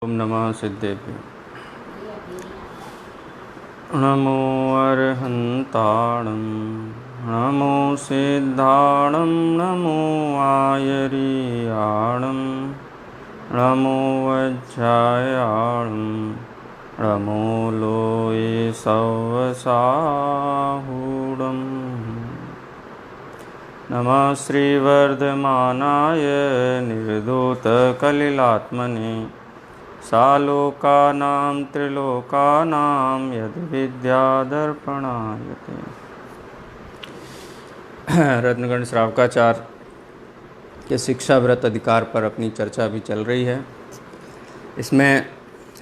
ओम नमः सिद्धेभ्यो। नमो अर्हन्ताणं नमो सिद्धाणं नमो आयर्याणं नमो वज्रायाणं नमो लोये सवसाहूढं नमः श्रीवर्धमानाय निर्धूतकलिलात्मने सालोकानां त्रिलोकानां यद्विद्यादर्पणायते। रत्नगण श्रावकाचार्य के शिक्षा व्रत अधिकार पर अपनी चर्चा भी चल रही है। इसमें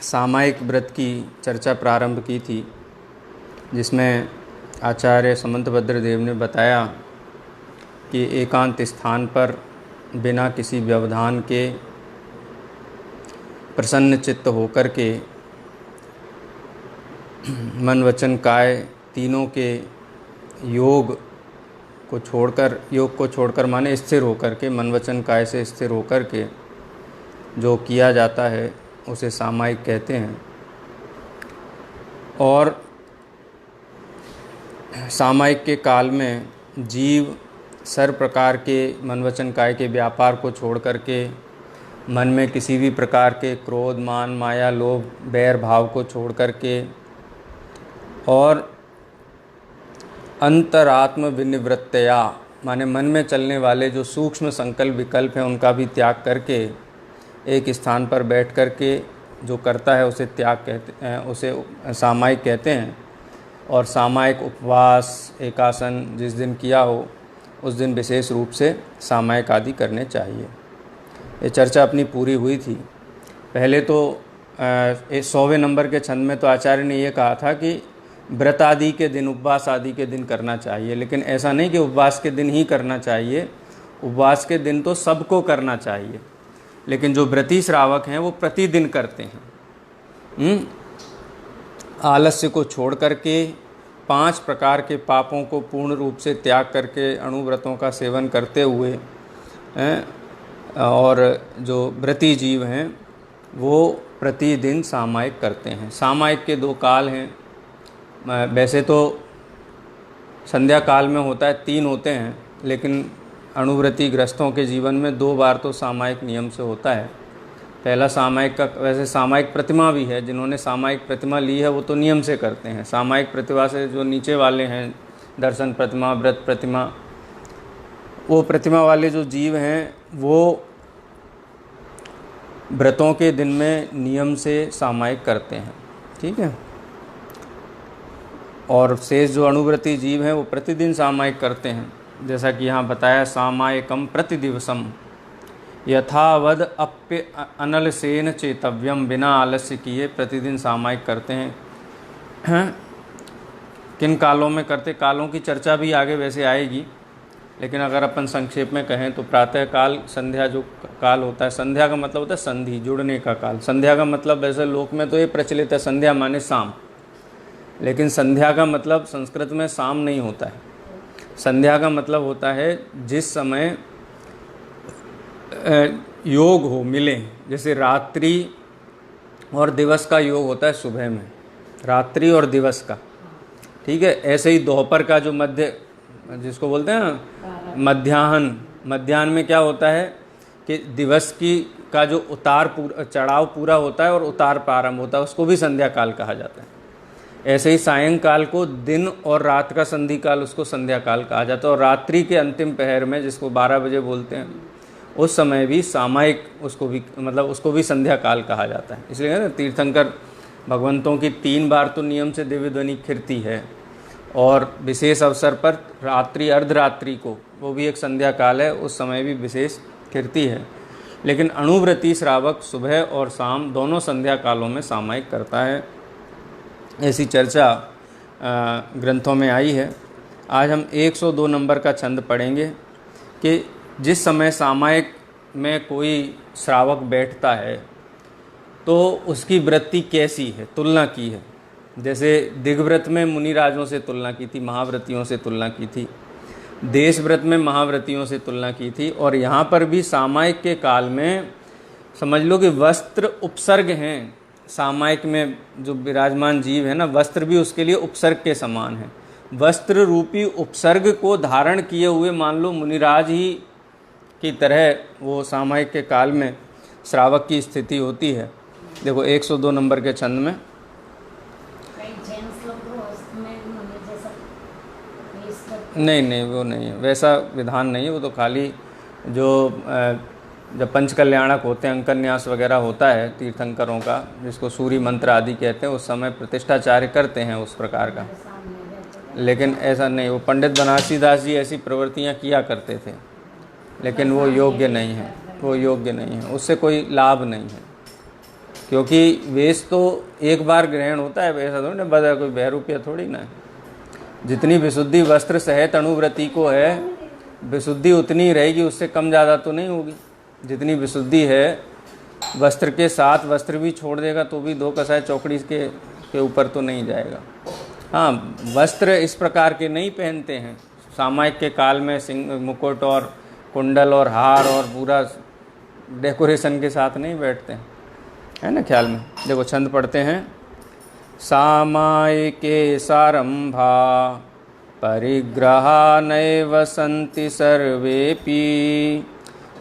सामायिक व्रत की चर्चा प्रारंभ की थी, जिसमें आचार्य समंतभद्र देव ने बताया कि एकांत स्थान पर बिना किसी व्यवधान के प्रसन्न चित्त होकर के मन वचन काय तीनों के योग को छोड़कर माने स्थिर होकर के मन वचन काय से स्थिर होकर के जो किया जाता है उसे सामायिक कहते हैं। और सामायिक के काल में जीव सर्व प्रकार के मन वचन काय के व्यापार को छोड़ करके मन में किसी भी प्रकार के क्रोध मान माया लोभ बैर भाव को छोड़ करके और अंतरात्म विनिवृत्तया माने मन में चलने वाले जो सूक्ष्म संकल्प विकल्प हैं उनका भी त्याग करके एक स्थान पर बैठ करके जो करता है उसे त्याग कहते हैं, उसे सामायिक कहते हैं। और सामायिक उपवास एकासन जिस दिन किया हो उस दिन विशेष रूप से सामायिक आदि करने चाहिए। ये चर्चा अपनी पूरी हुई थी। पहले तो 100वें नंबर के छंद में तो आचार्य ने ये कहा था कि व्रत आदि के दिन उपवास आदि के दिन करना चाहिए, लेकिन ऐसा नहीं कि उपवास के दिन ही करना चाहिए। उपवास के दिन तो सबको करना चाहिए, लेकिन जो व्रती श्रावक हैं वो प्रतिदिन करते हैं। आलस्य को छोड़ करके 5 प्रकार के पापों को पूर्ण रूप से त्याग करके अणुव्रतों का सेवन करते हुए और जो व्रती जीव हैं वो प्रतिदिन सामायिक करते हैं। सामायिक के 2 काल हैं। वैसे तो संध्या काल में होता है 3 होते हैं, लेकिन अणुव्रती ग्रस्तों के जीवन में 2 बार तो सामायिक नियम से होता है। पहला सामायिक का वैसे सामायिक प्रतिमा भी है, जिन्होंने सामायिक प्रतिमा ली है वो तो नियम से करते हैं। सामायिक प्रतिमा से जो नीचे वाले हैं दर्शन प्रतिमा व्रत प्रतिमा, वो प्रतिमा वाले जो जीव हैं वो व्रतों के दिन में नियम से सामायिक करते हैं, ठीक है। और शेष जो अणुव्रती जीव हैं वो प्रतिदिन सामायिक करते हैं। जैसा कि यहाँ बताया सामायिकम प्रतिदिवसम यथावद अप्य अनलसेन चेतव्यम, बिना आलस्य किए प्रतिदिन सामायिक करते हैं। किन कालों में करते, कालों की चर्चा भी आगे वैसे आएगी, लेकिन अगर अपन संक्षेप में कहें तो प्रातः काल संध्या जो काल होता है, संध्या का मतलब होता है संधि जुड़ने का काल। संध्या का मतलब वैसे लोक में तो ये प्रचलित है, संध्या माने शाम, लेकिन संध्या का मतलब संस्कृत में शाम नहीं होता है। संध्या का मतलब होता है जिस समय योग हो मिले, जैसे रात्रि और दिवस का योग होता है सुबह में, रात्रि और दिवस का, ठीक है। ऐसे ही दोपहर का जो मध्य जिसको बोलते हैं ना मध्याह्न में क्या होता है कि दिवस की का जो चढ़ाव पूरा होता है और उतार प्रारंभ होता है, उसको भी संध्या काल कहा जाता है। ऐसे ही सायंकाल को दिन और रात का संधि काल, उसको संध्या काल कहा जाता है। और रात्रि के अंतिम पहर में जिसको 12 बजे बोलते हैं, उस समय भी सामायिक उसको भी संध्या काल कहा जाता है। इसलिए ना तीर्थंकर भगवंतों की 3 बार तो नियम से दिव्य ध्वनि खिरती है, और विशेष अवसर पर रात्रि अर्धरात्रि को, वो भी एक संध्या काल है, उस समय भी विशेष खिरती है। लेकिन अणुव्रती श्रावक सुबह और शाम दोनों संध्या कालों में सामायिक करता है। ऐसी चर्चा ग्रंथों में आई है। आज हम 102 नंबर का छंद पढ़ेंगे कि जिस समय सामायिक में कोई श्रावक बैठता है तो उसकी वृत्ति कैसी है, तुलना की है। जैसे दिग्व्रत में मुनिराजों से तुलना की थी, महाव्रतियों से तुलना की थी, देश व्रत में महाव्रतियों से तुलना की थी, और यहाँ पर भी सामायिक के काल में समझ लो कि वस्त्र उपसर्ग हैं, सामायिक में जो विराजमान जीव है ना, वस्त्र भी उसके लिए उपसर्ग के समान है। वस्त्र रूपी उपसर्ग को धारण किए हुए मान लो मुनिराज ही की तरह वो सामायिक के काल में श्रावक की स्थिति होती है। देखो 102 नंबर के छंद में, नहीं वो नहीं है, वैसा विधान नहीं है। वो तो खाली जो जब पंचकल्याणक होते हैं, अंकन्यास वगैरह होता है तीर्थंकरों का, जिसको सूर्य मंत्र आदि कहते हैं, उस समय प्रतिष्ठाचार्य करते हैं उस प्रकार का। लेकिन ऐसा नहीं, वो पंडित बनारसी दास जी ऐसी प्रवृत्तियां किया करते थे, लेकिन वो योग्य नहीं है, वो योग्य नहीं है, उससे कोई लाभ नहीं है। क्योंकि वेश तो एक बार ग्रहण होता है, वैसा थोड़ी ना बता, कोई बहरूपिया थोड़ी ना है। जितनी विशुद्धि वस्त्र सहित अणुव्रति को है, विशुद्धि उतनी रहेगी, उससे कम ज़्यादा तो नहीं होगी। जितनी विशुद्धि है, वस्त्र के साथ वस्त्र भी छोड़ देगा तो भी 2 कसाय चौकड़ी के ऊपर तो नहीं जाएगा। हाँ, वस्त्र इस प्रकार के नहीं पहनते हैं सामायिक के काल में, सिंह मुकुट और कुंडल और हार और पूरा डेकोरेशन के साथ नहीं बैठते हैं, है ना ख्याल में। देखो छंद पढ़ते हैं, सामायिके सारंभा परिग्रहा नैव सन्ति सर्वेपि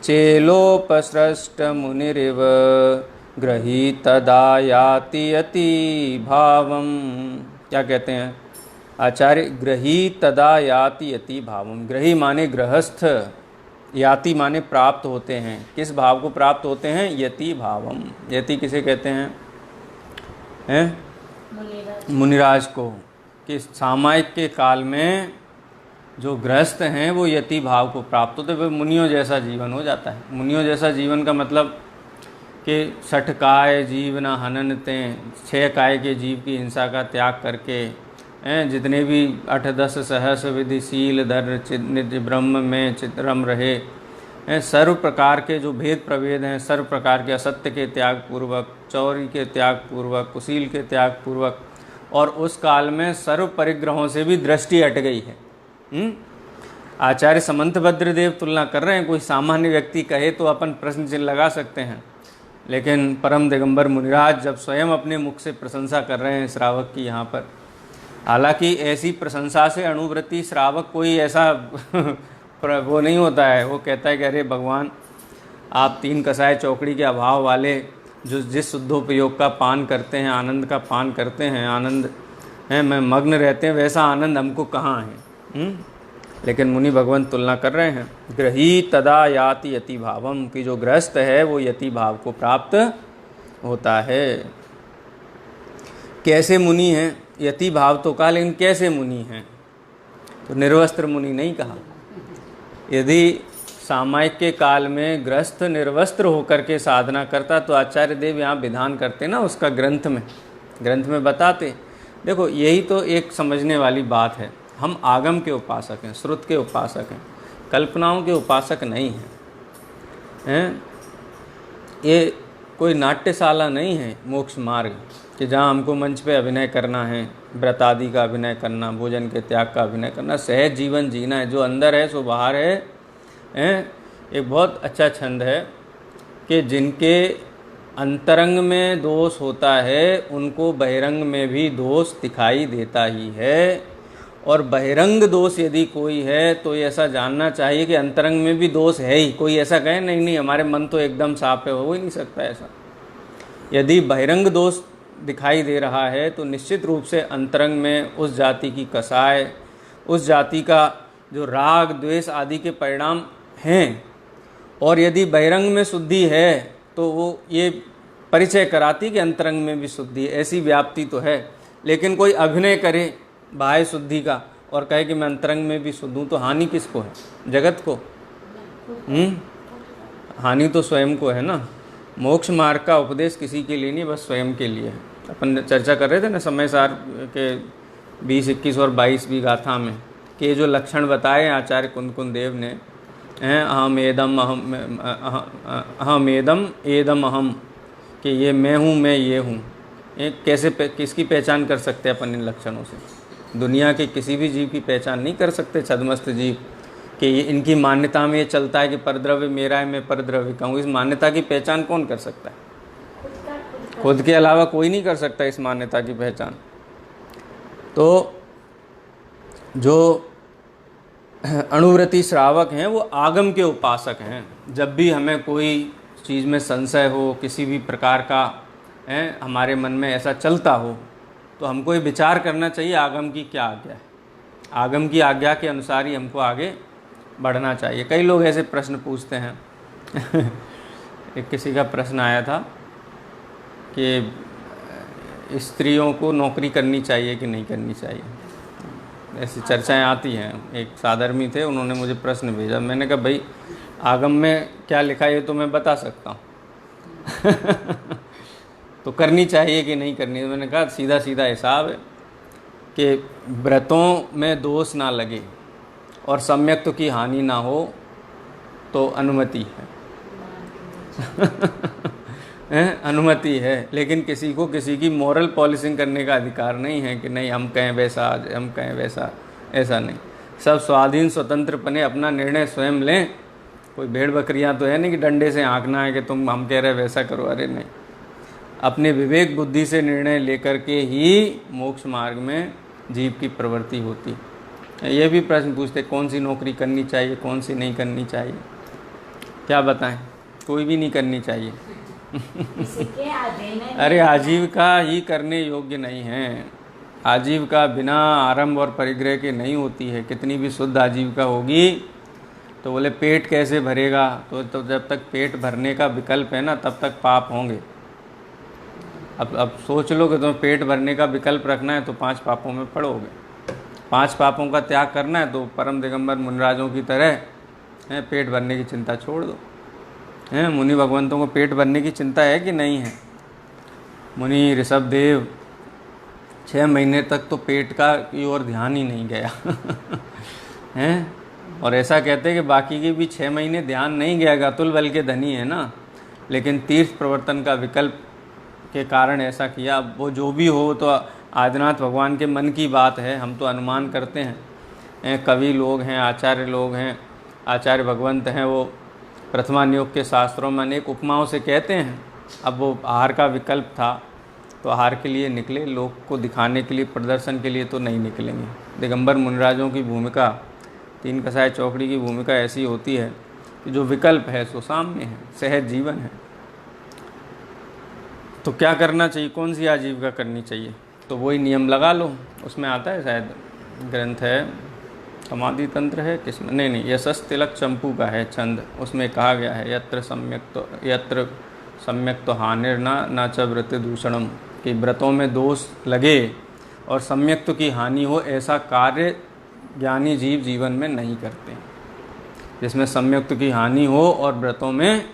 चेलोपसृष्ट मुनिरिव गृहीतदा याति यति भावम। क्या कहते हैं आचार्य? गृहीतदा याति यति भावम। ग्रही माने गृहस्थ, याति माने प्राप्त होते हैं। किस भाव को प्राप्त होते हैं? यति भावम। यति किसे कहते हैं? मुनिराज को। कि सामायिक के काल में जो गृहस्थ हैं वो यति भाव को प्राप्त होते, फिर मुनियों जैसा जीवन हो जाता है। मुनियों जैसा जीवन का मतलब कि 6 काय जीव न हननते, 6 काय के जीव की हिंसा का त्याग करके, जितने भी 8-10 सहस विधिशील धर निज ब्रह्म में चित्रम रहे, सर्व प्रकार के जो भेद प्रभेद हैं, सर्व प्रकार के असत्य के त्याग पूर्वक, चौरी के त्याग पूर्वक, कुशील के त्याग पूर्वक, और उस काल में सर्व परिग्रहों से भी दृष्टि हट गई है। आचार्य समंतभद्र देव तुलना कर रहे हैं। कोई सामान्य व्यक्ति कहे तो अपन प्रश्न चिन्ह लगा सकते हैं, लेकिन परम दिगंबर मुनिराज जब स्वयं अपने मुख से प्रशंसा कर रहे हैं श्रावक की यहाँ पर, हालांकि ऐसी प्रशंसा से अणुव्रति श्रावक कोई ऐसा वो नहीं होता है। वो कहता है कि अरे भगवान, आप 3 कसाय चौकड़ी के अभाव वाले जो जिस शुद्धोपयोग का पान करते हैं, आनंद का पान करते हैं, आनंद हैं में मग्न रहते हैं, वैसा आनंद हमको कहाँ है। लेकिन मुनि भगवान तुलना कर रहे हैं, ग्रही तदा याति यति भावम, कि जो गृहस्थ है वो यति भाव को प्राप्त होता है। कैसे मुनि हैं? यति भाव तो कहा, लेकिन कैसे मुनि हैं? तो निर्वस्त्र मुनि नहीं कहा। यदि सामायिक के काल में गृहस्थ निर्वस्त्र होकर के साधना करता तो आचार्य देव यहाँ विधान करते ना, उसका ग्रंथ में बताते। देखो यही तो एक समझने वाली बात है। हम आगम के उपासक हैं, श्रुत के उपासक हैं, कल्पनाओं के उपासक नहीं हैं। ये कोई नाट्यशाला नहीं है मोक्ष मार्ग कि जहाँ हमको मंच पे अभिनय करना है, व्रत आदि का अभिनय करना, भोजन के त्याग का अभिनय करना, सहज जीवन जीना है। जो अंदर है सो बाहर है। एक बहुत अच्छा छंद है कि जिनके अंतरंग में दोष होता है उनको बहिरंग में भी दोष दिखाई देता ही है, और बहिरंग दोष यदि कोई है तो ये ऐसा जानना चाहिए कि अंतरंग में भी दोष है ही। कोई ऐसा कहे नहीं हमारे मन तो एकदम साफ है, हो ही नहीं सकता ऐसा। यदि बहिरंग दोष दिखाई दे रहा है तो निश्चित रूप से अंतरंग में उस जाति की कसाय, उस जाति का जो राग द्वेष आदि के परिणाम हैं। और यदि बहिरंग में शुद्धि है तो वो ये परिचय कराती कि अंतरंग में भी शुद्धि है, ऐसी व्याप्ति तो है। लेकिन कोई अभिनय करे बाह्य शुद्धि का और कहे कि मैं अंतरंग में भी शुद्ध हूँ, तो हानि किसको है? जगत को। हानि तो स्वयं को है ना। मोक्ष मार्ग का उपदेश किसी के लिए नहीं, बस स्वयं के लिए है। अपन चर्चा कर रहे थे ना समय सार के 20, 21 और 22वीं गाथा में कि जो लक्षण बताए आचार्य कुंद देव ने, अहम एदम एदम अहम, कि ये मैं हूँ, मैं ये हूँ। कैसे किसकी पहचान कर सकते हैं अपन इन लक्षणों से? दुनिया के किसी भी जीव की पहचान नहीं कर सकते। छद्मस्त जीव कि इनकी मान्यता में ये चलता है कि परद्रव्य मेरा है, मैं परद्रव्य का हूँ। इस मान्यता की पहचान कौन कर सकता है? खुद के अलावा कोई नहीं कर सकता इस मान्यता की पहचान। तो जो अणुव्रति श्रावक हैं वो आगम के उपासक हैं। जब भी हमें कोई चीज़ में संशय हो, किसी भी प्रकार का हमारे मन में ऐसा चलता हो, तो हमको ये विचार करना चाहिए आगम की क्या आज्ञा है। आगम की आज्ञा के अनुसार ही हमको आगे बढ़ना चाहिए। कई लोग ऐसे प्रश्न पूछते हैं एक किसी का प्रश्न आया था कि स्त्रियों को नौकरी करनी चाहिए कि नहीं करनी चाहिए, ऐसी चर्चाएं आती हैं। एक साधर्मी थे, उन्होंने मुझे प्रश्न भेजा। मैंने कहा भाई आगम में क्या लिखा है ये तो मैं बता सकता हूँ तो करनी चाहिए कि नहीं करनी। मैंने कहा सीधा सीधा हिसाब है कि व्रतों में दोष ना लगे और सम्यक्त्व की हानि ना हो तो अनुमति है अनुमति है। लेकिन किसी को किसी की मॉरल पॉलिसिंग करने का अधिकार नहीं है कि नहीं हम कहें वैसा, हम कहें वैसा, ऐसा नहीं। सब स्वाधीन स्वतंत्रपने अपना निर्णय स्वयं लें। कोई भेड़ बकरियां तो है नहीं कि डंडे से हाँकना है कि तुम हम कह रहे वैसा करो। अरे नहीं, अपने विवेक बुद्धि से निर्णय लेकर के ही मोक्ष मार्ग में जीव की प्रवृत्ति होती है। ये भी प्रश्न पूछते कौन सी नौकरी करनी चाहिए, कौन सी नहीं करनी चाहिए। क्या बताएं, कोई भी नहीं करनी चाहिए अरे आजीविका ही करने योग्य नहीं है। आजीविका बिना आरंभ और परिग्रह के नहीं होती है। कितनी भी शुद्ध आजीविका होगी तो बोले पेट कैसे भरेगा, तो जब तक पेट भरने का विकल्प है ना तब तक पाप होंगे। अब सोच लो कि तुम्हें पेट भरने का विकल्प रखना है तो 5 पापों में पड़ोगे। 5 पापों का त्याग करना है तो परम दिगंबर मुनिराजों की तरह पेट भरने की चिंता छोड़ दो। मुनि भगवंतों को पेट भरने की चिंता है कि नहीं है? मुनि ऋषभदेव 6 महीने तक तो पेट का की ओर ध्यान ही नहीं गया हैं। और ऐसा कहते हैं कि बाकी के भी 6 महीने ध्यान नहीं गया, अतुल बल के धनी है ना, लेकिन तीर्थ प्रवर्तन का विकल्प के कारण ऐसा किया। अब वो जो भी हो तो आदिनाथ भगवान के मन की बात है, हम तो अनुमान करते हैं। कवि लोग हैं, आचार्य लोग हैं, आचार्य भगवंत हैं, वो प्रथमा नियोग के शास्त्रों में अनेक उपमाओं से कहते हैं। अब वो आहार का विकल्प था तो आहार के लिए निकले, लोग को दिखाने के लिए, प्रदर्शन के लिए तो नहीं निकलेंगे। दिगंबर मुनिराजों की भूमिका, 3 कसाय चौकड़ी की भूमिका ऐसी होती है कि जो विकल्प है सो सामने है, सहज जीवन है। तो क्या करना चाहिए, कौन सी आजीविका करनी चाहिए? तो वही नियम लगा लो। उसमें आता है, शायद ग्रंथ है, समाधि तंत्र है, किसमें, नहीं यशस तिलक चंपू का है छंद। उसमें कहा गया है यत्र सम्यक तो हानिर्ना न च व्रत दूषणम, कि व्रतों में दोष लगे और सम्यक्त्व की हानि हो ऐसा कार्य ज्ञानी जीव जीवन में नहीं करते। जिसमें सम्यक्त्व की हानि हो और व्रतों में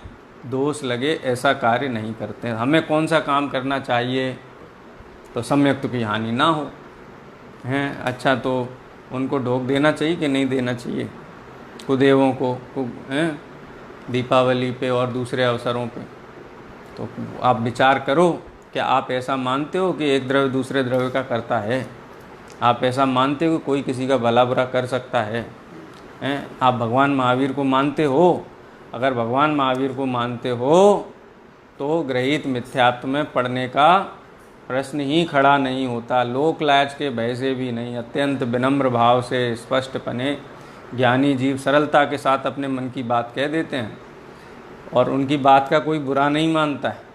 दोष लगे ऐसा कार्य नहीं करते। हमें कौन सा काम करना चाहिए? तो सम्यक्त्व की हानि ना हो हैं। अच्छा, तो उनको ढोक देना चाहिए कि नहीं देना चाहिए? कुदेवों को दीपावली पे और दूसरे अवसरों पे। तो आप विचार करो, क्या आप ऐसा मानते हो कि एक द्रव्य दूसरे द्रव्य का करता है? आप ऐसा मानते हो कि कोई किसी का भला बुरा कर सकता है? आप भगवान महावीर को मानते हो? अगर भगवान महावीर को मानते हो तो गृहीत मिथ्यात्व में पढ़ने का प्रश्न ही खड़ा नहीं होता। लोक लाज के भय से भी नहीं, अत्यंत विनम्र भाव से स्पष्टपने ज्ञानी जीव सरलता के साथ अपने मन की बात कह देते हैं और उनकी बात का कोई बुरा नहीं मानता है।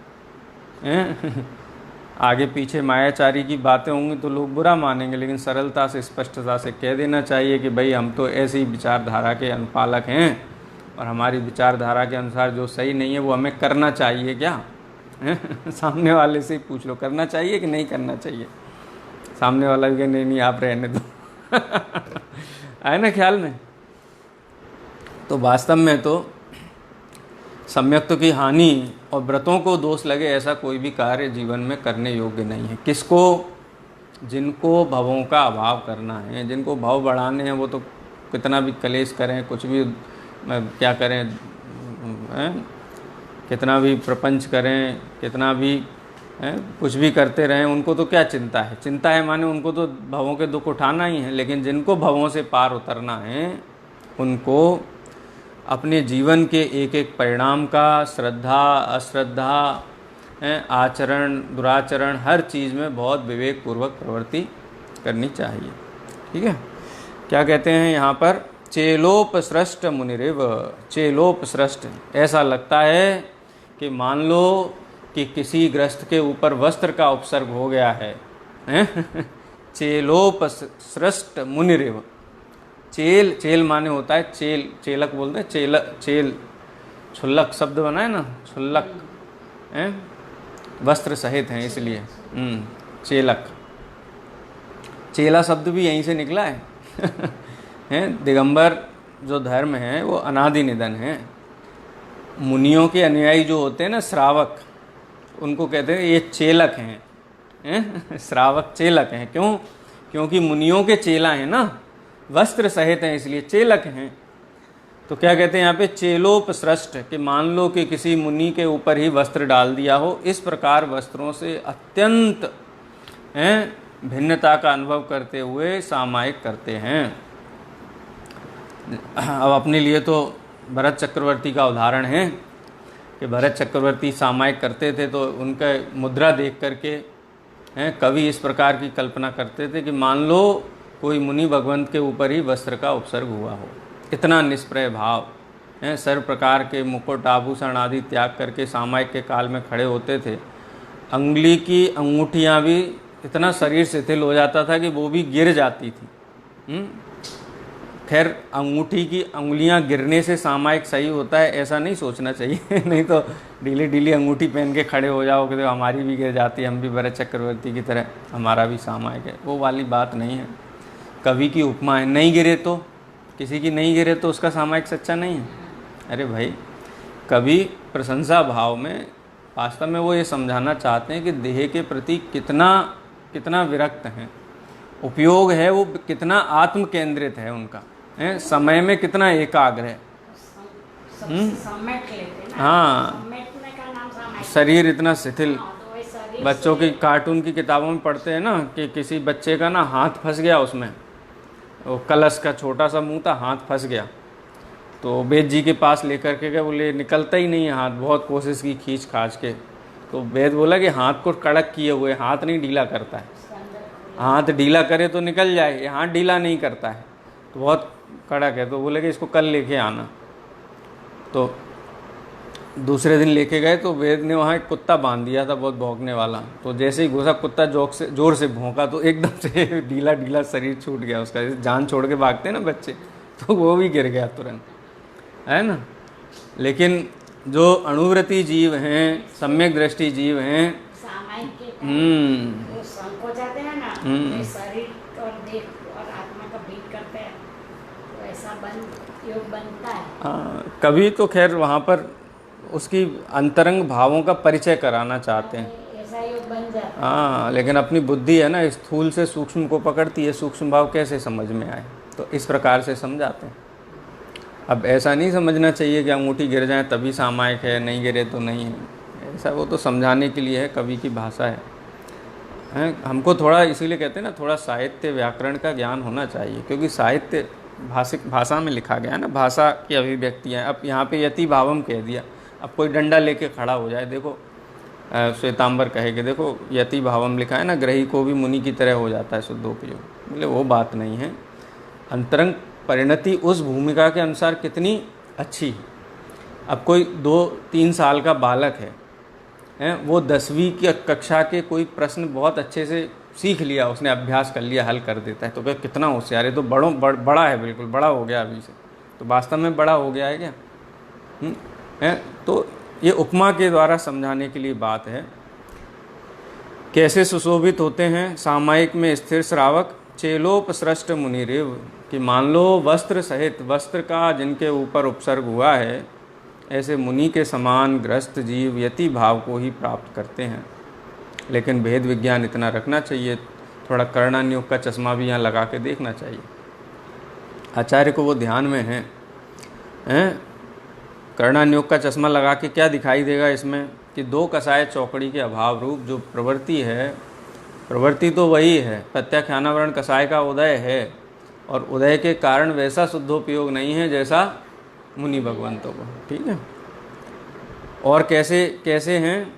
आगे पीछे मायाचारी की बातें होंगी तो लोग बुरा मानेंगे, लेकिन सरलता से, स्पष्टता से कह देना चाहिए कि भाई हम तो ऐसी विचारधारा के अनुपालक हैं और हमारी विचारधारा के अनुसार जो सही नहीं है वो हमें करना चाहिए। क्या सामने वाले से ही पूछ लो, करना चाहिए कि नहीं करना चाहिए? सामने वाला भी नहीं आप रहने दो आए ना ख्याल में? तो वास्तव में तो सम्यक्त्व की हानि और व्रतों को दोष लगे ऐसा कोई भी कार्य जीवन में करने योग्य नहीं है। किसको? जिनको भवों का अभाव करना है, जिनको भाव बढ़ाने हैं, वो तो कितना भी कलेश करें, कुछ भी क्या करें, कितना भी प्रपंच करें, कितना भी कुछ भी करते रहें, उनको तो क्या चिंता है? चिंता है माने उनको तो भवों के दुख उठाना ही है। लेकिन जिनको भवों से पार उतरना है उनको अपने जीवन के एक एक परिणाम का श्रद्धा अश्रद्धा आचरण दुराचरण हर चीज़ में बहुत विवेकपूर्वक प्रवृत्ति करनी चाहिए। ठीक है, क्या कहते हैं यहाँ पर, चेलोपसृष्ट मुनिरिव। चेलोपसृष्ट, ऐसा लगता है कि मान लो कि किसी ग्रस्त के ऊपर वस्त्र का उपसर्ग हो गया है, चेलोपसृष्ट मुनिरिव। चेल, चेल माने होता है चेल, चेलक बोलते हैं, चेल चेल छुल्लक शब्द बना है ना, छुल्लक हैं, वस्त्र सहित हैं इसलिए चेलक। चेला शब्द भी यहीं से निकला है। हैं, दिगंबर जो धर्म है वो अनादि निधन है। मुनियों के अनुयायी जो होते हैं ना, श्रावक, उनको कहते हैं ये चेलक हैं, श्रावक चेलक हैं। क्यों? क्योंकि मुनियों के चेला हैं ना, वस्त्र सहित हैं, इसलिए चेलक हैं। तो क्या कहते हैं यहाँ पे, चेलोपसृष्ट, कि मान लो कि किसी मुनि के ऊपर ही वस्त्र डाल दिया हो, इस प्रकार वस्त्रों से अत्यंत भिन्नता का अनुभव करते हुए सामायिक करते हैं। अब अपने लिए तो भरत चक्रवर्ती का उदाहरण है कि भरत चक्रवर्ती सामायिक करते थे, तो उनका मुद्रा देख करके कवि इस प्रकार की कल्पना करते थे कि मान लो कोई मुनि भगवंत के ऊपर ही वस्त्र का उपसर्ग हुआ हो। इतना निष्प्रय भाव है, सर्व प्रकार के मुकुट आभूषण आदि त्याग करके सामायिक के काल में खड़े होते थे। अंगुली की अंगूठियाँ भी, इतना शरीर शिथिल हो जाता था कि वो भी गिर जाती थी। खैर, अंगूठी की अंगुलियां गिरने से सामायिक सही होता है ऐसा नहीं सोचना चाहिए। नहीं तो ढीली ढीली अंगूठी पहन के खड़े हो जाओ कि तो हमारी भी गिर जाती है, हम भी भरत चक्रवर्ती की तरह हमारा भी सामायिक है, वो वाली बात नहीं है। कवि की उपमा है, नहीं गिरे तो, किसी की नहीं गिरे तो उसका सामायिक सच्चा नहीं है। अरे भाई, कवि प्रशंसा भाव में वास्तव में वो ये समझाना चाहते हैं कि देह के प्रति कितना विरक्त हैं, उपयोग है वो कितना आत्म केंद्रित है उनका, है समय में कितना एकाग्र है। हाँ, शरीर इतना शिथिल। बच्चों की कार्टून की किताबों में पढ़ते हैं ना कि किसी बच्चे का ना हाथ फंस गया, उसमें वो कलश का छोटा सा मुंह था, हाथ फंस गया, तो वेद जी के पास लेकर के गए, बोले निकलता ही नहीं है हाथ, बहुत कोशिश की खींच खाच के, तो वेद बोला कि हाथ को कड़क किए हुए, हाथ नहीं ढीला करता है, हाथ ढीला करे तो निकल जाए, ये हाथ ढीला नहीं करता है, तो बहुत कड़क है। तो बोले कि इसको कल लेके आना। तो दूसरे दिन लेके गए तो वेद ने वहाँ एक कुत्ता बांध दिया था बहुत भौंकने वाला, तो जैसे ही घुसा कुत्ता जोर से भौंका तो एकदम से ढीला ढीला शरीर छूट गया उसका, जैसे जान छोड़ के भागते हैं ना बच्चे, तो वो भी गिर गया तुरंत, है ना। लेकिन जो अणुव्रती जीव हैं, सम्यक दृष्टि जीव हैं, शरीर और देह और आत्मा का भेद करते हैं, तो ऐसा योग बनता है। हाँ, कभी तो खैर वहाँ पर उसकी अंतरंग भावों का परिचय कराना चाहते हैं, ऐसा योग बन जाता है। हाँ, लेकिन अपनी बुद्धि है ना, स्थूल से सूक्ष्म को पकड़ती है, सूक्ष्म भाव कैसे समझ में आए, तो इस प्रकार से समझाते हैं। अब ऐसा नहीं समझना चाहिए कि अंगूठी गिर जाए तभी सामायिक है, नहीं गिरे तो नहीं है, ऐसा वो तो समझाने के लिए है, कवि की भाषा है। हमको थोड़ा, इसीलिए कहते हैं ना, थोड़ा साहित्य व्याकरण का ज्ञान होना चाहिए, क्योंकि साहित्य भाषा में लिखा गया है ना, भाषा की अभिव्यक्तियाँ। अब यहाँ पे यति भावम कह दिया, अब कोई डंडा लेके खड़ा हो जाए, देखो श्वेतांबर कहेगा देखो यति भावम लिखा है ना, ग्रही को भी मुनि की तरह हो जाता है शुद्धोपयोग, बोले वो बात नहीं है। अंतरंग परिणति उस भूमिका के अनुसार कितनी अच्छी। अब कोई 2-3 साल का बालक है, वो 10वीं की कक्षा के कोई प्रश्न बहुत अच्छे से सीख लिया, उसने अभ्यास कर लिया, हल कर देता है, तो क्या कितना होशियार है, तो बड़ा है, बिल्कुल बड़ा हो गया अभी से, तो वास्तव में बड़ा हो गया है क्या? तो ये उपमा के द्वारा समझाने के लिए बात है। कैसे सुशोभित होते हैं सामायिक में स्थिर श्रावक, चेलोपसृष्ट मुनिरेव, कि मान लो वस्त्र सहित, वस्त्र का जिनके ऊपर उपसर्ग हुआ है, ऐसे मुनि के समान ग्रस्त जीव यति भाव को ही प्राप्त करते हैं। लेकिन भेद विज्ञान इतना रखना चाहिए, थोड़ा कर्णान्योग का चश्मा भी यहाँ लगा के देखना चाहिए। आचार्य को वो ध्यान में है, कर्णान्योग का चश्मा लगा के क्या दिखाई देगा इसमें, कि 2 कसाय चौकड़ी के अभाव रूप जो प्रवृत्ति है, प्रवृत्ति तो वही है, प्रत्याख्यानावरण कसाय का उदय है, और उदय के कारण वैसा शुद्धोपयोग नहीं है जैसा मुनि भगवंतों को। ठीक है। और कैसे कैसे हैं?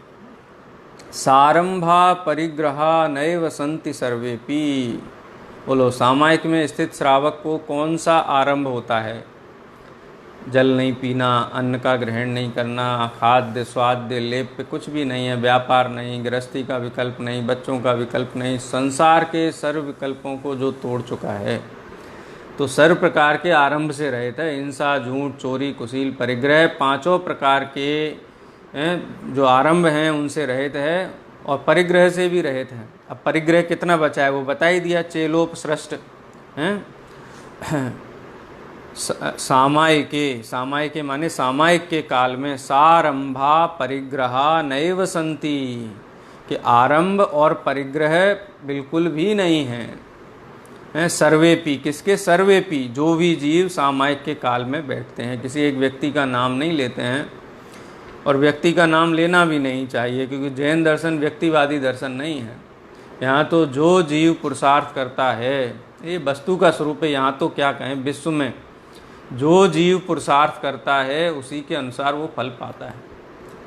सारंभा परिग्रहा नैव संति सर्वेपि। बोलो, सामायिक में स्थित श्रावक को कौन सा आरंभ होता है? जल नहीं पीना, अन्न का ग्रहण नहीं करना, खाद्य स्वाद्य लेप्य कुछ भी नहीं है, व्यापार नहीं, गृहस्थी का विकल्प नहीं, बच्चों का विकल्प नहीं, संसार के सर्व विकल्पों को जो तोड़ चुका है, तो सर्व प्रकार के आरंभ से रहित है। हिंसा, झूठ, चोरी, कुशील, परिग्रह, पांचों प्रकार के जो आरंभ हैं उनसे रहित है, और परिग्रह से भी रहित है। अब परिग्रह कितना बचा है वो बता ही दिया, चेलोपसृष्ट हैं। सामायिके माने सामायिक के काल में सारंभा परिग्रहा नैव संति, कि आरंभ और परिग्रह बिल्कुल भी नहीं है। सर्वेपि, किसके? सर्वेपि, जो भी जीव सामायिक के काल में बैठते हैं। किसी एक व्यक्ति का नाम नहीं लेते हैं, और व्यक्ति का नाम लेना भी नहीं चाहिए, क्योंकि जैन दर्शन व्यक्तिवादी दर्शन नहीं है। यहाँ तो जो जीव पुरुषार्थ करता है, ये वस्तु का स्वरूप है। यहाँ तो क्या कहें, विश्व में जो जीव पुरुषार्थ करता है उसी के अनुसार वो फल पाता है।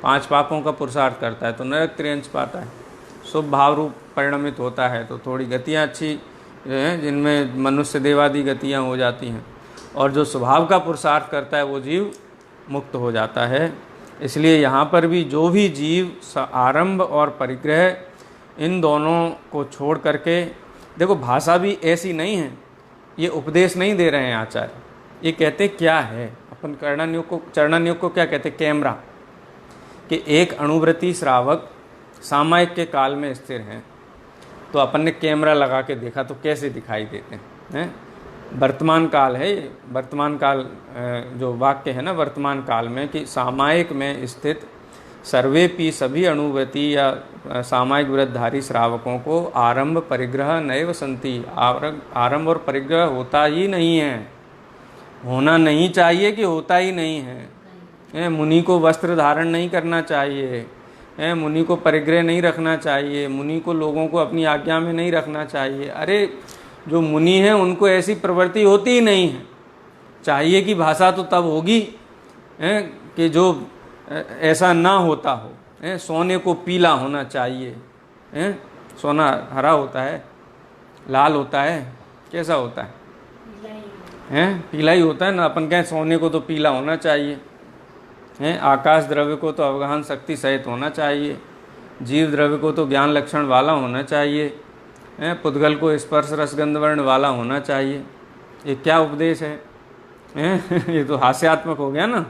5 पापों का पुरुषार्थ करता है तो नरक त्रिअंश पाता है, शुभ भाव रूप परिणमित होता है तो थोड़ी गतियाँ अच्छी हैं, जिनमें मनुष्य देवादि गतियाँ हो जाती हैं, और जो स्वभाव का पुरुषार्थ करता है वो जीव मुक्त हो जाता है। इसलिए यहाँ पर भी जो भी जीव आरंभ और परिग्रह इन दोनों को छोड़ करके, देखो भाषा भी ऐसी नहीं है, ये उपदेश नहीं दे रहे हैं आचार्य, ये कहते क्या है। अपन चरणान्योग को क्या कहते? कैमरा। कि एक अणुव्रती श्रावक सामायिक के काल में स्थिर हैं, तो अपन ने कैमरा लगा के देखा तो कैसे दिखाई देते हैं। वर्तमान काल है, वर्तमान काल जो वाक्य है ना वर्तमान काल में, कि सामायिक में स्थित सर्वेपि सभी अणुव्रती या सामायिक व्रतधारी श्रावकों को आरंभ परिग्रह नैव संति, आरंभ और परिग्रह होता ही नहीं है। होना नहीं चाहिए कि होता ही नहीं है। मुनि को वस्त्र धारण नहीं करना चाहिए, मुनि को परिग्रह नहीं रखना चाहिए, मुनि को लोगों को अपनी आज्ञा में नहीं रखना चाहिए। अरे जो मुनि हैं उनको ऐसी प्रवृत्ति होती ही नहीं है। चाहिए कि भाषा तो तब होगी कि जो ऐसा ना होता हो। सोने को पीला होना चाहिए, सोना हरा होता है, लाल होता है, कैसा होता है? पीला ही होता है ना। अपन कहें सोने को तो पीला होना चाहिए, आकाश द्रव्य को तो अवगाहन शक्ति सहित होना चाहिए, जीव द्रव्य को तो ज्ञान लक्षण वाला होना चाहिए, पुद्गल को स्पर्श रसगंध वर्ण वाला होना चाहिए। ये क्या उपदेश है? ये तो हास्यात्मक हो गया ना।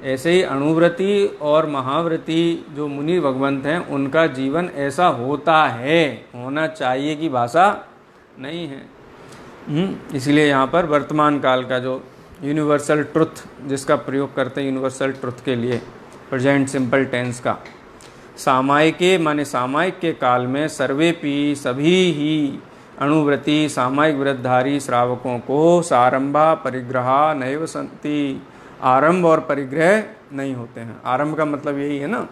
ऐसे ही अणुव्रती और महाव्रती जो मुनि भगवंत हैं उनका जीवन ऐसा होता है, होना चाहिए की भाषा नहीं है। इसलिए यहाँ पर वर्तमान काल का जो यूनिवर्सल ट्रुथ जिसका प्रयोग करते हैं यूनिवर्सल ट्रुथ के लिए, प्रेजेंट सिंपल टेंस का, सामायिके माने सामायिक के काल में सर्वेपि सभी ही अणुव्रती सामायिक व्रतधारी श्रावकों को सारंभा परिग्रहा नैव संति, आरंभ और परिग्रह नहीं होते हैं। आरंभ का मतलब यही है ना,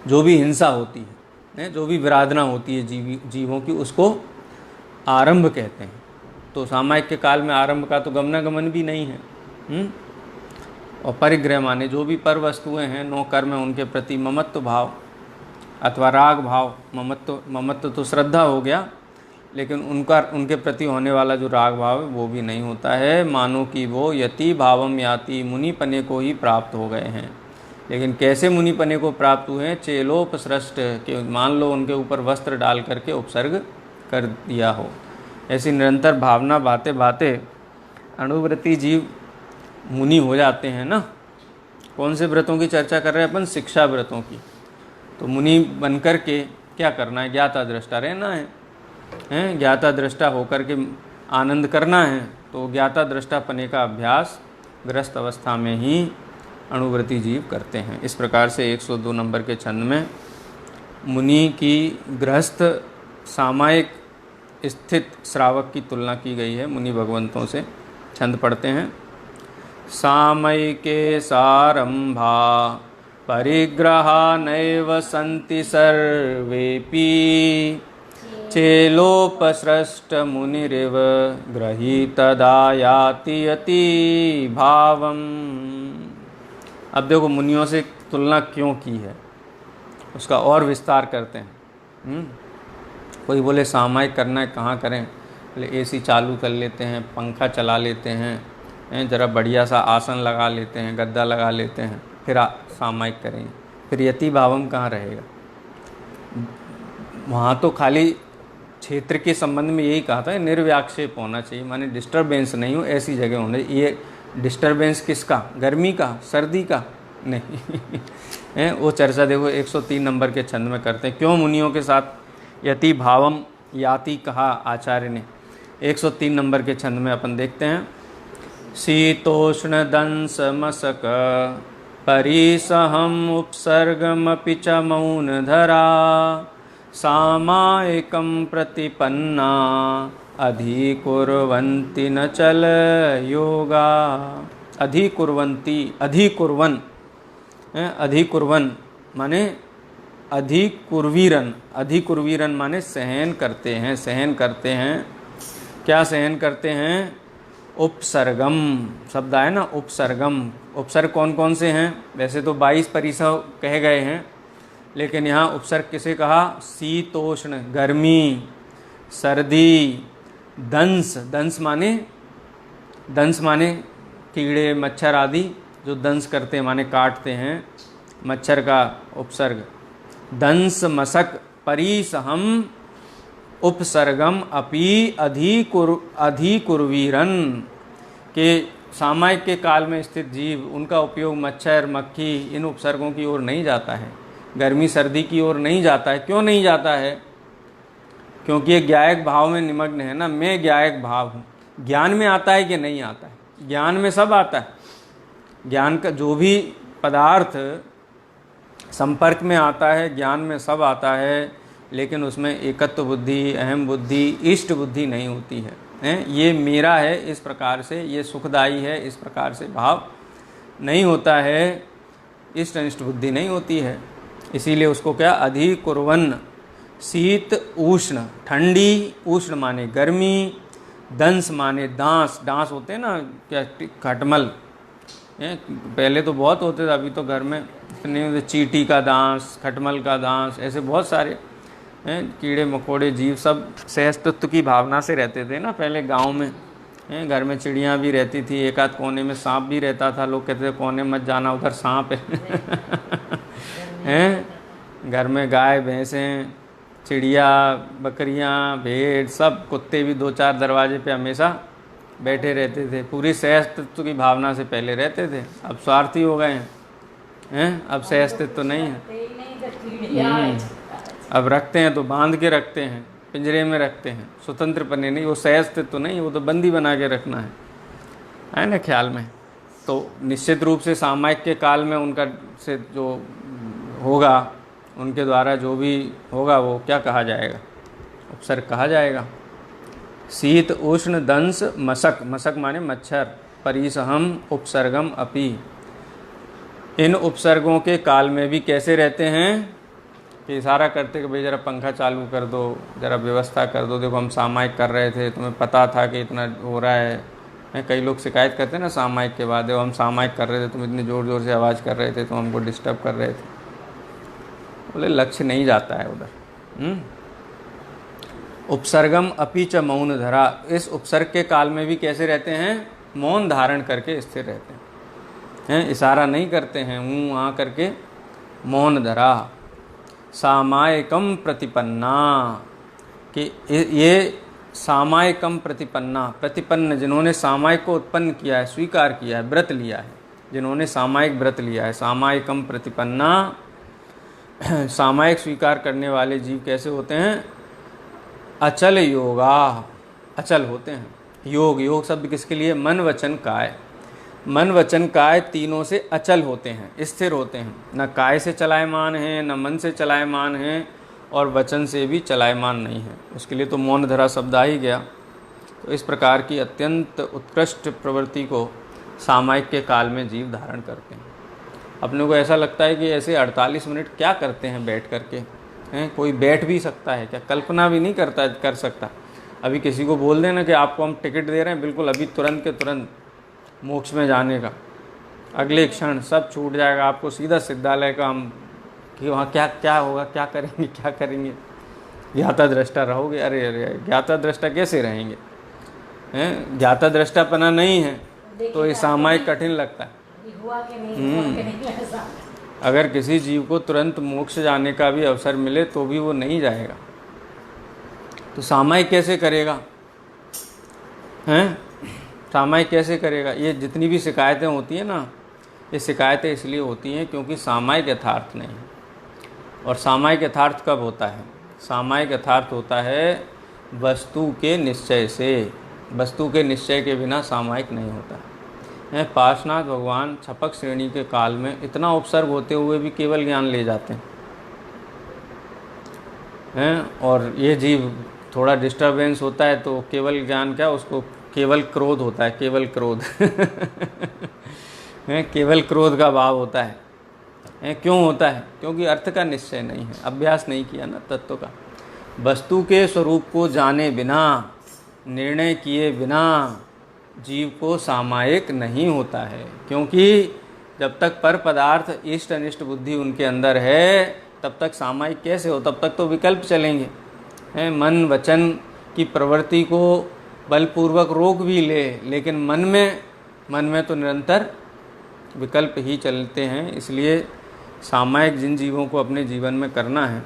जो भी हिंसा होती है, जो भी विराधना होती है जीवों की, उसको आरंभ कहते हैं। तो सामायिक के काल में आरंभ का तो गमनागमन भी नहीं है। और परिग्रह माने जो भी पर वस्तुएं हैं, 9 कर्म है, उनके प्रति ममत्व भाव अथवा राग भाव। ममत्व तो श्रद्धा हो गया, लेकिन उनके प्रति होने वाला जो राग भाव है वो भी नहीं होता है। मानो कि वो यति भावम याति, मुनि पने को ही प्राप्त हो गए हैं। लेकिन कैसे मुनि पने को प्राप्त हुए हैं? चेलोपसृष्ट, के मान लो उनके ऊपर वस्त्र डाल करके उपसर्ग कर दिया हो। ऐसी निरंतर भावना बाते बाते अणुव्रती जीव मुनि हो जाते हैं ना। कौन से व्रतों की चर्चा कर रहे हैं अपन? शिक्षा व्रतों की। तो मुनि बनकर के क्या करना है? ज्ञाता दृष्टा रहना है, ज्ञाता दृष्टा होकर के आनंद करना है। तो ज्ञाता दृष्टा पने का अभ्यास गृहस्थ अवस्था में ही अणुव्रती जीव करते हैं। इस प्रकार से 102 नंबर के छंद में मुनि की गृहस्थ सामायिक स्थित श्रावक की तुलना की गई है मुनि भगवंतों से। छंद पढ़ते हैं। सामयिके सारंभा परिग्रहा नैव संति सर्वेपि, चेलोपसृष्ट मुनिरिव गृहीतदा याति यति भावम। अब देखो मुनियों से तुलना क्यों की है, उसका और विस्तार करते हैं। कोई बोले सामायिक करना है, कहाँ करें? बोले एसी चालू कर लेते हैं, पंखा चला लेते हैं, ज़रा बढ़िया सा आसन लगा लेते हैं, गद्दा लगा लेते हैं, फिर सामायिक करेंगे। फिर यति भावम कहाँ रहेगा? वहाँ तो खाली क्षेत्र के संबंध में यही कहा था, निर्व्याक्षेप होना चाहिए, माने डिस्टर्बेंस नहीं हो, ऐसी जगह होने। ये डिस्टर्बेंस किसका? गर्मी का, सर्दी का? नहीं। वो चर्चा देखो 103 नंबर के छंद में करते हैं, क्यों मुनियों के साथ यति भावम याति कहा आचार्य ने। 103 नंबर के छंद में अपन देखते हैं, शीतोष्ण दंस मसक परिसहम उपसर्गमपि च मौन धरा सामायिकं प्रतिपन्ना अधिकुर्वन्ति न चल योगा। अधिकुर्वन्ति, अधिकुर्वन, अधिकुर्वन माने अधिकुर्वीरन, अधिकुर्वीरन माने सहन करते हैं, सहन करते हैं। क्या सहन करते हैं? उपसर्गम शब्द है ना, उपसर्गम। उपसर्ग कौन कौन से हैं? वैसे तो 22 परिसर कहे गए हैं, लेकिन यहाँ उपसर्ग किसे कहा? शीतोष्ण गर्मी, सर्दी, दंस, दंस माने कीड़े मच्छर आदि जो दंस करते हैं माने काटते हैं, मच्छर का उपसर्ग। दंस मसक परिसहम उपसर्गम अपि अधिकुर्वीरन के सामायिक के काल में स्थित जीव, उनका उपयोग मच्छर मक्खी इन उपसर्गों की ओर नहीं जाता है, गर्मी सर्दी की ओर नहीं जाता है। क्यों नहीं जाता है? क्योंकि ये ज्ञायक भाव में निमग्न है ना, मैं ज्ञायक भाव हूँ। ज्ञान में आता है कि नहीं आता है? ज्ञान में सब आता है। ज्ञान का जो भी पदार्थ संपर्क में आता है, ज्ञान में सब आता है, लेकिन उसमें एकत्व बुद्धि, अहम बुद्धि, इष्ट बुद्धि नहीं होती है। ये मेरा है इस प्रकार से, ये सुखदायी है इस प्रकार से भाव नहीं होता है, इष्ट अनिष्ट बुद्धि नहीं होती है। इसीलिए उसको क्या? अधिकुर्वन। शीत उष्ण, ठंडी, उष्ण माने गर्मी, दंस माने दांस, डांस होते हैं ना क्या, खटमल, पहले तो बहुत होते थे, अभी तो घर में नहीं होते। चींटी का दांस, खटमल का दांस, ऐसे बहुत सारे कीड़े मकोड़े जीव सब सहअस्तित्व की भावना से रहते थे ना पहले गांव में। घर में चिड़ियाँ भी रहती थी, एक आध कोने में सांप भी रहता था, लोग कहते थे कोने मत जाना उधर सांप है। घर में गाय भैंसें, चिड़िया, बकरियाँ, भेड़, सब कुत्ते भी 2-4 दरवाजे पे हमेशा बैठे रहते थे। पूरी सहअस्तित्व की भावना से पहले रहते थे। अब स्वार्थी हो गए हैं, अब सहअस्तित्व तो नहीं है। अब रखते हैं तो बांध के रखते हैं, पिंजरे में रखते हैं, स्वतंत्र पने नहीं, वो सहअस्तित्व तो नहीं, वो तो बंदी बना के रखना है ना ख्याल में। तो निश्चित रूप से सामायिक के काल में उनका से जो होगा, उनके द्वारा जो भी होगा वो क्या कहा जाएगा? उपसर्ग कहा जाएगा। शीत उष्ण दंस मसक, मसक माने मच्छर, परिसहम उपसर्गम अपि। इन उपसर्गों के काल में भी कैसे रहते हैं कि इशारा करते कि भाई ज़रा पंखा चालू कर दो, ज़रा व्यवस्था कर दो, देखो हम सामायिक कर रहे थे, तुम्हें पता था कि इतना हो रहा है। कई लोग शिकायत करते हैं ना सामायिक के बाद, देखो हम सामायिक कर रहे थे, तुम इतनी ज़ोर ज़ोर से आवाज़ कर रहे थे, तुम हमको डिस्टर्ब कर रहे थे। बोले लक्ष्य नहीं जाता है उधर। उपसर्गम अपि च मौन धरा, इस उपसर्ग के काल में भी कैसे रहते हैं? मौन धारण करके स्थिर रहते हैं, इशारा नहीं करते हैं, वहाँ करके मौन धरा। सामायिकम प्रतिपन्ना, कि ये सामायिकम प्रतिपन्ना, प्रतिपन्न जिन्होंने सामायिक को उत्पन्न किया है, स्वीकार किया है, व्रत लिया है, जिन्होंने सामायिक व्रत लिया है। सामायिकम प्रतिपन्ना, सामायिक स्वीकार करने वाले जीव कैसे होते हैं? अचल योगा, अचल होते हैं। योग, योग शब्द किसके लिए? मन वचन काय। मन वचन काय तीनों से अचल होते हैं, स्थिर होते हैं, न काय से चलायमान हैं, न मन से चलायमान हैं, और वचन से भी चलायमान नहीं है। उसके लिए तो मौन धरा शब्द आ ही गया। तो इस प्रकार की अत्यंत उत्कृष्ट प्रवृत्ति को सामायिक के काल में जीव धारण करते हैं। अपने को ऐसा लगता है कि ऐसे 48 मिनट क्या करते हैं बैठ करके, हैं? कोई बैठ भी सकता है क्या? कल्पना भी नहीं कर सकता। अभी किसी को बोल देना कि आपको हम टिकट दे रहे हैं बिल्कुल अभी तुरंत के तुरंत मोक्ष में जाने का, अगले क्षण सब छूट जाएगा, आपको सीधा सिद्धालय का हम कि वहाँ क्या क्या होगा, क्या करेंगे, ज्ञाता दृष्टा रहोगे। अरे अरे ज्ञाता दृष्टा कैसे रहेंगे? हैं? ज्ञाता दृष्टापना नहीं है तो ये सामायिक कठिन लगता है। हुआ कि नहीं ऐसा। अगर किसी जीव को तुरंत मोक्ष जाने का भी अवसर मिले तो भी वो नहीं जाएगा, तो सामायिक कैसे करेगा? हैं? सामायिक कैसे करेगा? ये जितनी भी शिकायतें होती हैं ना, ये शिकायतें इसलिए होती हैं क्योंकि सामायिक यथार्थ नहीं है। और सामायिक यथार्थ कब होता है? सामायिक यथार्थ होता है वस्तु के निश्चय से। वस्तु के निश्चय के बिना सामायिक नहीं होता है। पार्श्वनाथ भगवान छपक श्रेणी के काल में इतना उपसर्ग होते हुए भी केवल ज्ञान ले जाते हैं। और ये जीव थोड़ा डिस्टरबेंस होता है तो केवल ज्ञान क्या, उसको केवल क्रोध होता है, केवल क्रोध केवल क्रोध का भाव होता है। क्यों होता है? क्योंकि अर्थ का निश्चय नहीं है, अभ्यास नहीं किया ना तत्व का। वस्तु के स्वरूप को जाने बिना, निर्णय किए बिना जीव को सामायिक नहीं होता है। क्योंकि जब तक पर पदार्थ इष्ट अनिष्ट बुद्धि उनके अंदर है तब तक सामायिक कैसे हो? तब तक तो विकल्प चलेंगे। मन वचन की प्रवृत्ति को बलपूर्वक रोक भी ले, लेकिन मन में तो निरंतर विकल्प ही चलते हैं। इसलिए सामायिक जिन जीवों को अपने जीवन में करना है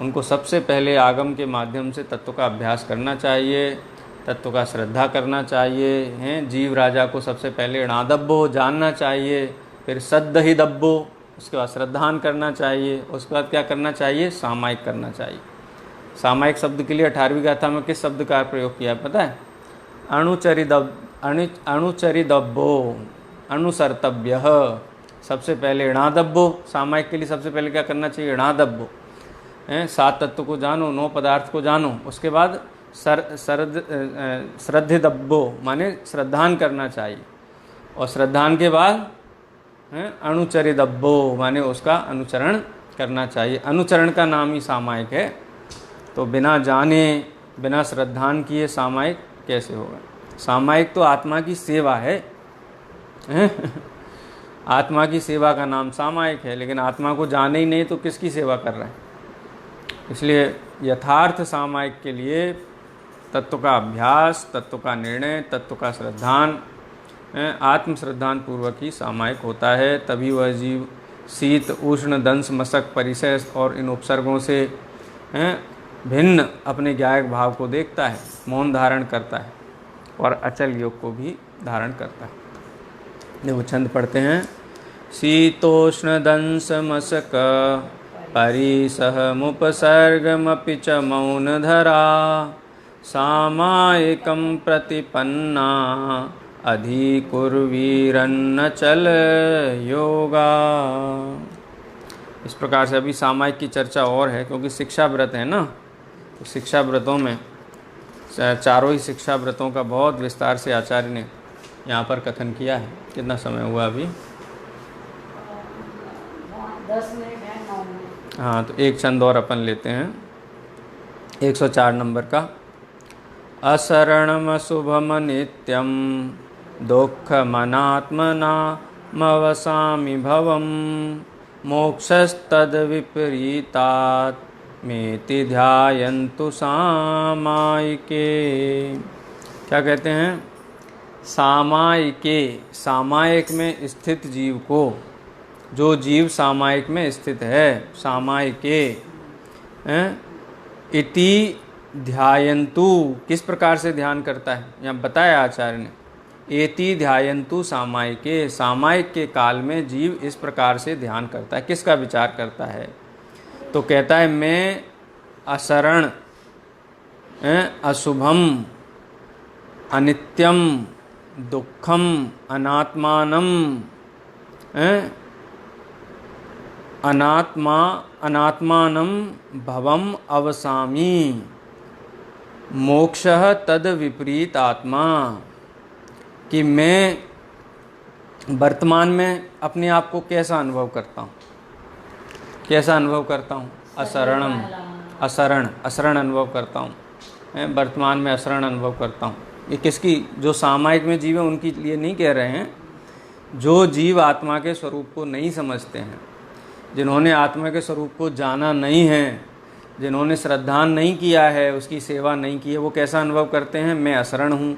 उनको सबसे पहले आगम के माध्यम से तत्व का अभ्यास करना चाहिए, तत्व का श्रद्धा करना चाहिए। हैं जीव राजा को सबसे पहले णादब्बो जानना चाहिए, फिर सद्द ही दब्बो, उसके बाद श्रद्धान करना चाहिए, उसके बाद क्या करना चाहिए? सामायिक करना चाहिए। सामायिक शब्द के लिए 18वीं गाथा में किस शब्द का प्रयोग किया है पता है? अणुचरिदब्बो, अनुसर्तव्य। सबसे पहले णादब्बो, सामायिक के लिए सबसे पहले क्या करना चाहिए? णादब्बो। 7 तत्व को जानो, 9 पदार्थ को जानो, उसके बाद श्रद्धिदब्बो माने श्रद्धान करना चाहिए, और श्रद्धान के बाद अणुचरिदब्बो माने उसका अनुचरण करना चाहिए। अनुचरण का नाम ही सामायिक है। तो बिना जाने, बिना श्रद्धान किए सामायिक कैसे होगा? सामायिक तो आत्मा की सेवा है। आत्मा की सेवा का नाम सामायिक है, लेकिन आत्मा को जाने ही नहीं तो किसकी सेवा कर रहा है? इसलिए यथार्थ सामायिक के लिए तत्व का अभ्यास, तत्व का निर्णय, तत्व का श्रद्धान, आत्मश्रद्धान पूर्वक ही सामायिक होता है। तभी वह जीव शीत उष्ण दंश मशक परिसय और इन उपसर्गों से भिन्न अपने ज्ञायक भाव को देखता है, मौन धारण करता है और अचल योग को भी धारण करता है। देखो छंद पढ़ते हैं। शीतोष्ण दंश मशक परिसहमुपसर्गमपि च मौनधरा सामायिकं प्रतिपन्ना अधिकुर्वीरन्न चल योगा। इस प्रकार से अभी सामायिक की चर्चा और है, क्योंकि शिक्षा व्रत है ना, तो शिक्षा व्रतों में चारों ही शिक्षा व्रतों का बहुत विस्तार से आचार्य ने यहाँ पर कथन किया है। कितना समय हुआ अभी? 10 मिनट है, 9 मिनट। हाँ, तो एक छंद और अपन लेते हैं 104 नंबर का। अशरणमशुभम नित्यं दुःखमनात्मनामवसामि भवं मोक्षस्तद्विपरीतात् मेति ध्यायन्तु सामायिके। क्या कहते हैं? सामायिके, सामायिक में स्थित जीव को, जो जीव सामायिक में स्थित है, सामायिके इति ध्यायन्तु, किस प्रकार से ध्यान करता है यहाँ बताया आचार्य ने। एति ध्यायन्तु सामायिके, सामायिक के काल में जीव इस प्रकार से ध्यान करता है। किसका विचार करता है? तो कहता है मैं अशरण, अशुभम, अनित्यम, दुखम, अनात्मानम, अनात्मानं भवम अवसामी मोक्षः तद विपरीत आत्मा, कि मैं वर्तमान में अपने आप को कैसा अनुभव करता हूँ? कैसा अनुभव करता हूँ? अशरणम, असरण अनुभव करता हूँ, वर्तमान में असरण अनुभव करता हूँ। ये किसकी, जो सामायिक में जीव है उनके लिए नहीं कह रहे हैं, जो जीव आत्मा के स्वरूप को नहीं समझते हैं, जिन्होंने आत्मा के स्वरूप को जाना नहीं है, जिन्होंने श्रद्धान नहीं किया है, उसकी सेवा नहीं की है, वो कैसा अनुभव करते हैं, मैं असरण हूँ,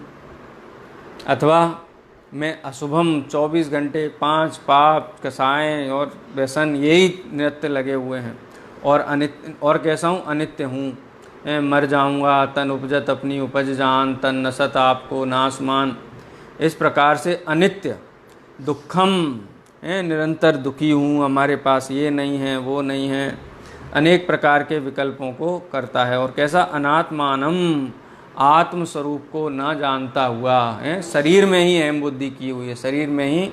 अथवा मैं अशुभम 24 घंटे 5 पाप कसाएँ और व्यसन यही नृत्य लगे हुए हैं, और अनित्य, और कैसा हूँ, अनित्य हूँ, मर जाऊँगा, तन उपजत अपनी उपज जान, तन नसत आपको नासमान। इस प्रकार से अनित्य, दुखम, निरंतर दुखी हूँ, हमारे पास ये नहीं है वो नहीं है, अनेक प्रकार के विकल्पों को करता है। और कैसा, अनात्मानम, आत्म स्वरूप को न जानता हुआ है, शरीर में ही अहम बुद्धि की हुई है, शरीर में ही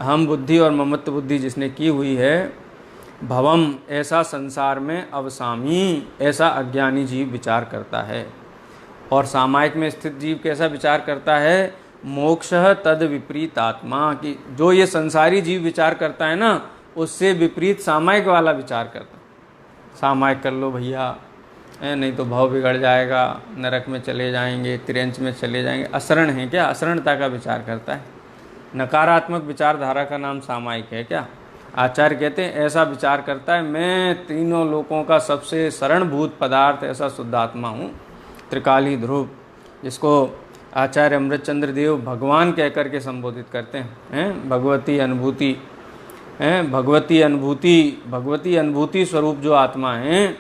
अहम बुद्धि और ममत्व बुद्धि जिसने की हुई है, भवम, ऐसा संसार में अवसामी, ऐसा अज्ञानी जीव विचार करता है। और सामायिक में स्थित जीव कैसा विचार करता है, मोक्ष तद विपरीत आत्मा, की जो ये संसारी जीव विचार करता है ना, उससे विपरीत सामायिक वाला विचार करता है। सामायिक कर लो भैया, नहीं तो भाव बिगड़ जाएगा, नरक में चले जाएंगे, तिरंच में चले जाएंगे, असरण है क्या, असरणता का विचार करता है। नकारात्मक विचारधारा का नाम सामायिक है क्या। आचार्य कहते हैं ऐसा विचार करता है, मैं तीनों लोकों का सबसे शरणभूत पदार्थ ऐसा शुद्धात्मा हूँ, त्रिकाली ध्रुव, जिसको आचार्य अमृतचंद्र देव भगवान कह कर के संबोधित करते हैं, भगवती अनुभूति, भगवती अनुभूति स्वरूप जो आत्मा है,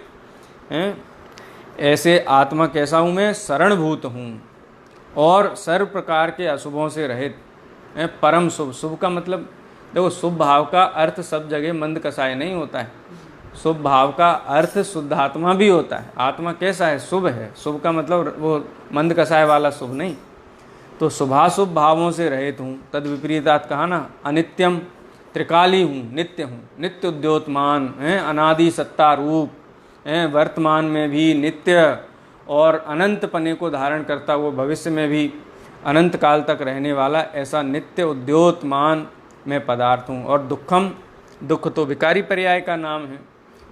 ऐसे आत्मा कैसा हूँ मैं, शरणभूत हूँ और सर्व प्रकार के अशुभों से रहित, परम शुभ। शुभ का मतलब देखो, शुभ भाव का अर्थ सब जगह मंद कसाय नहीं होता है, शुभ भाव का अर्थ शुद्धात्मा भी होता है। आत्मा कैसा है, शुभ है, शुभ का मतलब वो मंद कसाय वाला शुभ नहीं। तो शुभाशुभ भावों से रहित हूँ, तद विपरीतात् कहा ना, अनित्यम, त्रिकाली हूँ, नित्य हूँ, नित्य उद्योतमान है, अनादि सत्ता रूप है, वर्तमान में भी नित्य और अनंत पने को धारण करता हुआ भविष्य में भी अनंत काल तक रहने वाला ऐसा नित्य उद्योतमान में पदार्थ हूँ। और दुखम, दुख तो विकारी पर्याय का नाम है,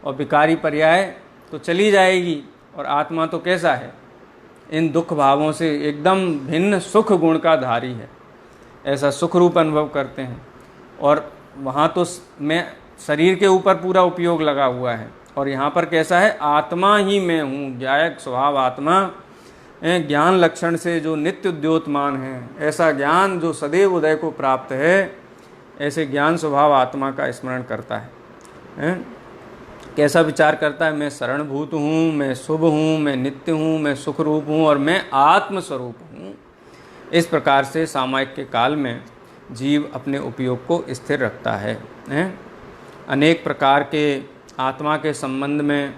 और विकारी पर्याय तो चली जाएगी, और आत्मा तो कैसा है, इन दुख भावों से एकदम भिन्न सुख गुण का धारी है, ऐसा सुख रूप अनुभव करते हैं। और वहाँ तो मैं शरीर के ऊपर पूरा उपयोग लगा हुआ है, और यहाँ पर कैसा है, आत्मा ही मैं हूँ, ज्ञायक स्वभाव आत्मा, ज्ञान लक्षण से जो नित्य उद्योतमान है, ऐसा ज्ञान जो सदैव उदय को प्राप्त है, ऐसे ज्ञान स्वभाव आत्मा का स्मरण करता है। कैसा विचार करता है, मैं शरणभूत हूँ, मैं शुभ हूँ, मैं नित्य हूँ, मैं सुख रूप हूँ और मैं आत्मस्वरूप हूँ। इस प्रकार से सामायिक के काल में जीव अपने उपयोग को स्थिर रखता है, अनेक प्रकार के आत्मा के संबंध में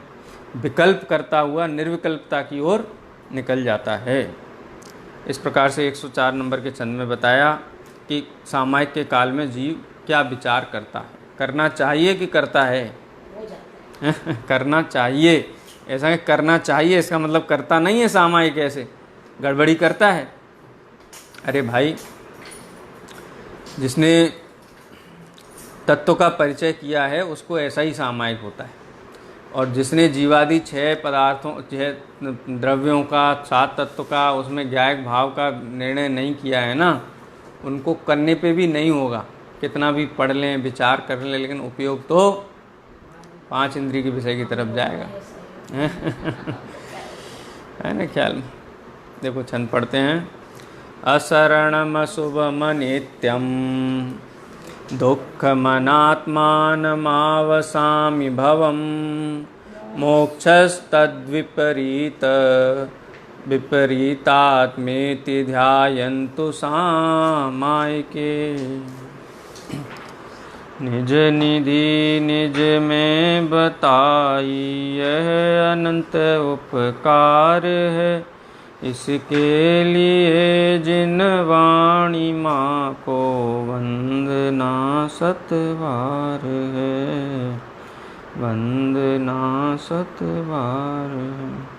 विकल्प करता हुआ निर्विकल्पता की ओर निकल जाता है। इस प्रकार से 104 नंबर के छंद में बताया कि सामायिक के काल में जीव क्या विचार करता है, करना चाहिए कि करता है। करना चाहिए, ऐसा कि करना चाहिए इसका मतलब करता नहीं है सामायिक, ऐसे गड़बड़ी करता है। अरे भाई, जिसने तत्व का परिचय किया है उसको ऐसा ही सामायिक होता है, और जिसने जीवादि 6 पदार्थों 6 द्रव्यों का 7 तत्व का उसमें ज्ञायक भाव का निर्णय नहीं किया है ना, उनको करने पे भी नहीं होगा, कितना भी पढ़ लें विचार कर लें, लेकिन उपयोग तो 5 इंद्रिय के विषय की तरफ जाएगा। है ना ख्याल में। देखो छंद पढ़ते हैं, असरणम शुभम नित्यम दुःखमनात्मानमावसामि भवम मोक्षस्तद्विपरीत विपरीतात्मेति ध्यायन्तु सामायिके। निज निधि निज में बताई यह अनंत उपकार है, इसके लिए जिन वाणी माँ को वंदना सतवार है, वंदना सतवार है।